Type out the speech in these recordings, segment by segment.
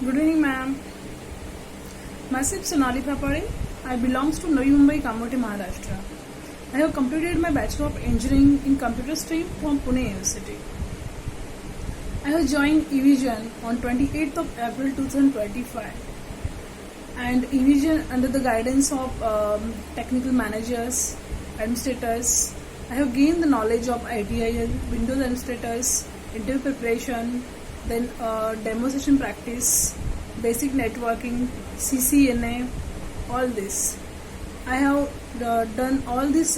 Good evening, ma'am. Myself Sonali Phapale. I belongs to Navi Mumbai, Maharashtra. I have completed my Bachelor of Engineering in Computer Stream from Pune University. I have joined Evision on 28th of April 2025. And Evision, under the guidance of technical managers, administrators, I have gained the knowledge of ITIL, Windows administrators, interview preparation, then demo session practice, basic networking, CCNA, all this. I have done all this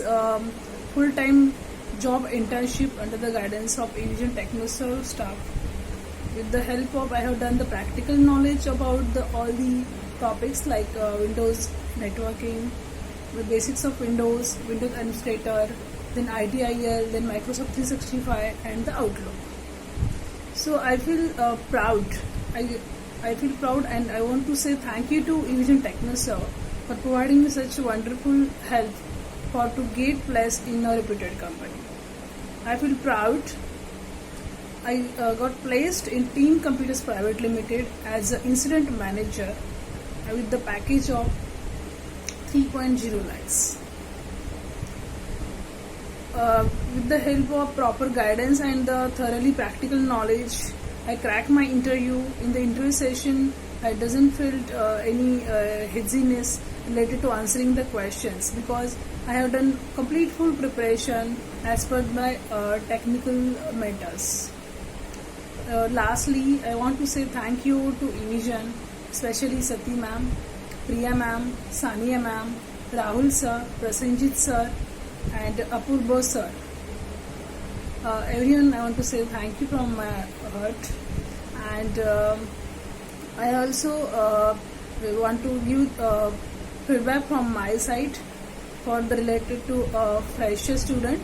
full-time job internship under the guidance of Evision Technoserve staff. With the help of, I have done the practical knowledge about all the topics like Windows networking, the basics of Windows Administrator, then ITIL, then Microsoft 365 and the Outlook. So I feel proud. I feel proud and I want to say thank you to Evision Technoserve for providing me such wonderful help for to get placed in a reputed company. I feel proud. I got placed in Team Computers Private Limited as an incident manager with the package of 3.0 lakhs. With the help of proper guidance and the thoroughly practical knowledge, I cracked my interview. In the interview session, I doesn't feel any headiness related to answering the questions because I have done complete full preparation as per my technical matters. Lastly, I want to say thank you to Evision, especially Sati ma'am, Priya ma'am, Sania ma'am, Rahul sir, Prasenjit sir, and Apurva sir. Everyone, I want to say thank you from my heart, and I also want to give feedback from my side for the related to fresher student.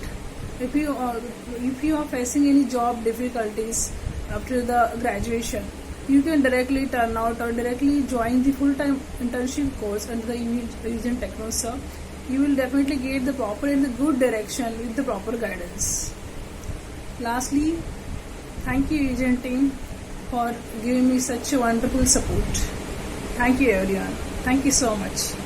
If you are facing any job difficulties after the graduation, you can directly turn out or directly join the full-time internship course under the Evision Technoserve. You will definitely get the proper and the good direction with the proper guidance. Lastly, thank you Evision team for giving me such a wonderful support. Thank you everyone. Thank you so much.